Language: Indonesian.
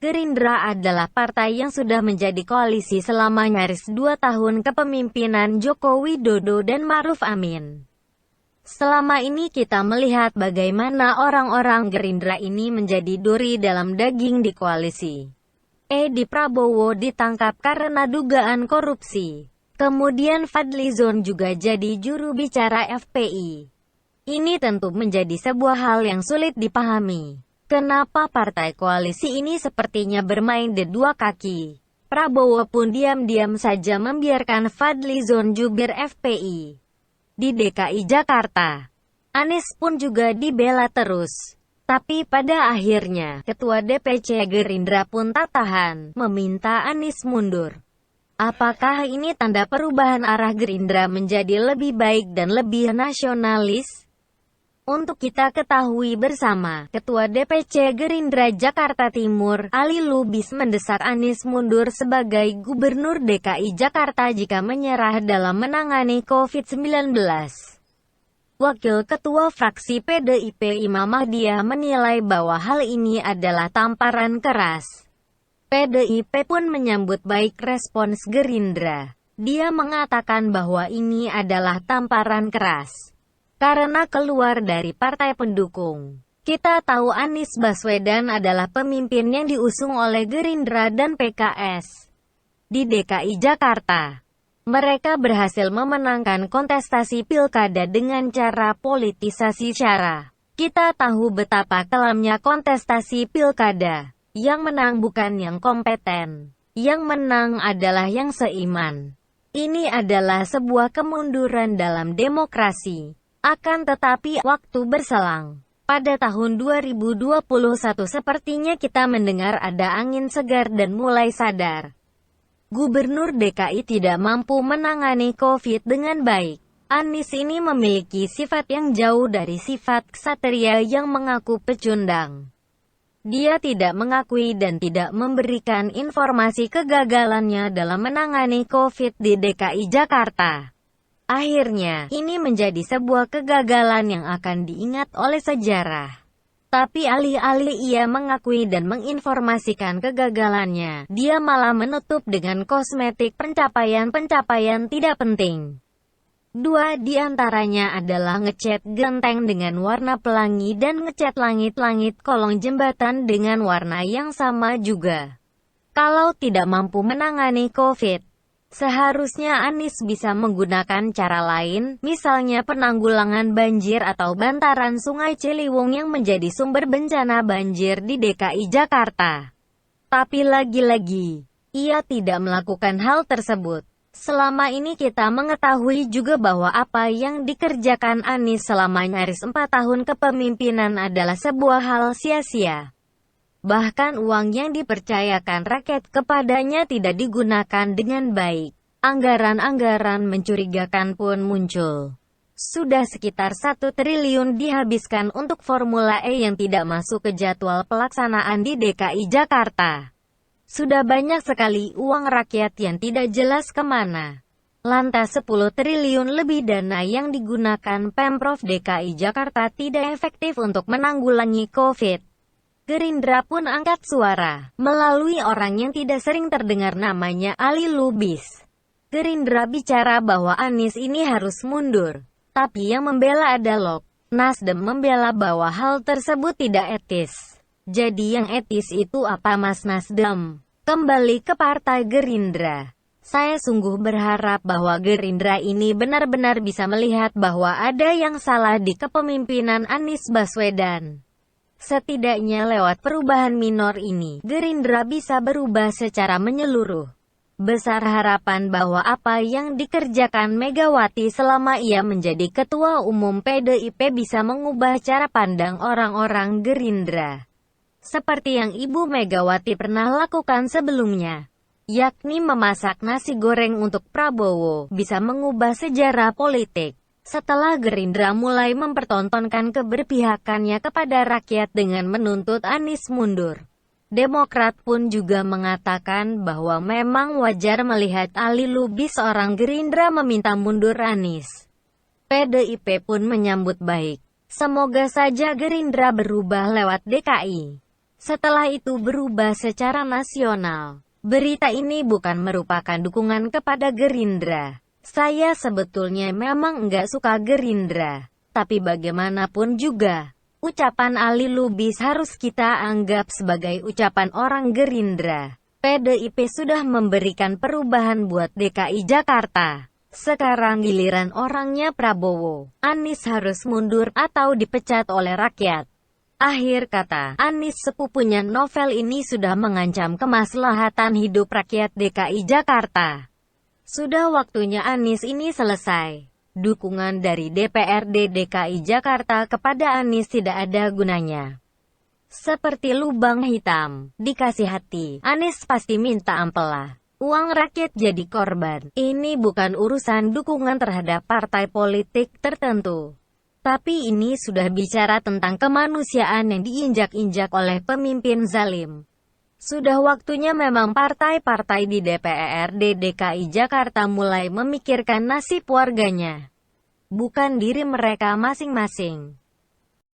Gerindra adalah partai yang sudah menjadi koalisi selama nyaris 2 tahun kepemimpinan Joko Widodo dan Ma'ruf Amin. Selama ini kita melihat bagaimana orang-orang Gerindra ini menjadi duri dalam daging di koalisi. Edi Prabowo ditangkap karena dugaan korupsi. Kemudian Fadlizon juga jadi juru bicara FPI. Ini tentu menjadi sebuah hal yang sulit dipahami. Kenapa partai koalisi ini sepertinya bermain di dua kaki? Prabowo pun diam-diam saja membiarkan Fadlizon jubir FPI. Di DKI Jakarta, Anies pun juga dibela terus. Tapi pada akhirnya, Ketua DPC Gerindra pun tak tahan, meminta Anies mundur. Apakah ini tanda perubahan arah Gerindra menjadi lebih baik dan lebih nasionalis? Untuk kita ketahui bersama, Ketua DPC Gerindra Jakarta Timur, Ali Lubis mendesak Anies mundur sebagai Gubernur DKI Jakarta jika menyerah dalam menangani COVID-19. Wakil Ketua Fraksi PDIP Imam Mahdiah menilai bahwa hal ini adalah tamparan keras. PDIP pun menyambut baik respons Gerindra. Dia mengatakan bahwa ini adalah tamparan keras karena keluar dari partai pendukung. Kita tahu Anies Baswedan adalah pemimpin yang diusung oleh Gerindra dan PKS. Di DKI Jakarta, mereka berhasil memenangkan kontestasi pilkada dengan cara politisasi syara. Kita tahu betapa kelamnya kontestasi pilkada. Yang menang bukan yang kompeten. Yang menang adalah yang seiman. Ini adalah sebuah kemunduran dalam demokrasi. Akan tetapi, waktu berselang. Pada tahun 2021 sepertinya kita mendengar ada angin segar dan mulai sadar. Gubernur DKI tidak mampu menangani COVID dengan baik. Anies ini memiliki sifat yang jauh dari sifat ksatria yang mengaku pecundang. Dia tidak mengakui dan tidak memberikan informasi kegagalannya dalam menangani COVID di DKI Jakarta. Akhirnya, ini menjadi sebuah kegagalan yang akan diingat oleh sejarah. Tapi alih-alih ia mengakui dan menginformasikan kegagalannya, dia malah menutup dengan kosmetik pencapaian-pencapaian tidak penting. Dua di antaranya adalah ngecat genteng dengan warna pelangi dan ngecat langit-langit kolong jembatan dengan warna yang sama juga. Kalau tidak mampu menangani COVID, seharusnya Anies bisa menggunakan cara lain, misalnya penanggulangan banjir atau bantaran Sungai Ciliwung yang menjadi sumber bencana banjir di DKI Jakarta. Tapi lagi-lagi, ia tidak melakukan hal tersebut. Selama ini kita mengetahui juga bahwa apa yang dikerjakan Anies selama nyaris 4 tahun kepemimpinan adalah sebuah hal sia-sia. Bahkan uang yang dipercayakan rakyat kepadanya tidak digunakan dengan baik. Anggaran-anggaran mencurigakan pun muncul. Sudah sekitar 1 triliun dihabiskan untuk Formula E yang tidak masuk ke jadwal pelaksanaan di DKI Jakarta. Sudah banyak sekali uang rakyat yang tidak jelas kemana. Lantas 10 triliun lebih dana yang digunakan Pemprov DKI Jakarta tidak efektif untuk menanggulangi COVID. Gerindra pun angkat suara, melalui orang yang tidak sering terdengar namanya Ali Lubis. Gerindra bicara bahwa Anies ini harus mundur. Tapi yang membela adalah Nasdem membela bahwa hal tersebut tidak etis. Jadi yang etis itu apa Mas Nasdem? Kembali ke Partai Gerindra. Saya sungguh berharap bahwa Gerindra ini benar-benar bisa melihat bahwa ada yang salah di kepemimpinan Anies Baswedan. Setidaknya lewat perubahan minor ini, Gerindra bisa berubah secara menyeluruh. Besar harapan bahwa apa yang dikerjakan Megawati selama ia menjadi Ketua Umum PDIP bisa mengubah cara pandang orang-orang Gerindra. Seperti yang Ibu Megawati pernah lakukan sebelumnya, yakni memasak nasi goreng untuk Prabowo, bisa mengubah sejarah politik. Setelah Gerindra mulai mempertontonkan keberpihakannya kepada rakyat dengan menuntut Anies mundur. Demokrat pun juga mengatakan bahwa memang wajar melihat Ali Lubis seorang Gerindra meminta mundur Anies. PDIP pun menyambut baik. Semoga saja Gerindra berubah lewat DKI. setelah itu berubah secara nasional. Berita ini bukan merupakan dukungan kepada Gerindra. Saya sebetulnya memang nggak suka Gerindra. Tapi bagaimanapun juga, ucapan Ali Lubis harus kita anggap sebagai ucapan orang Gerindra. PDIP sudah memberikan perubahan buat DKI Jakarta. Sekarang giliran orangnya Prabowo. Anies harus mundur atau dipecat oleh rakyat. Akhir kata, Anies sepupunya Novel ini sudah mengancam kemaslahatan hidup rakyat DKI Jakarta. Sudah waktunya Anies ini selesai. Dukungan dari DPRD DKI Jakarta kepada Anies tidak ada gunanya. Seperti lubang hitam, dikasih hati, Anies pasti minta ampela. Uang rakyat jadi korban. Ini bukan urusan dukungan terhadap partai politik tertentu. Tapi ini sudah bicara tentang kemanusiaan yang diinjak-injak oleh pemimpin zalim. Sudah waktunya memang partai-partai di DPRD DKI Jakarta mulai memikirkan nasib warganya, bukan diri mereka masing-masing.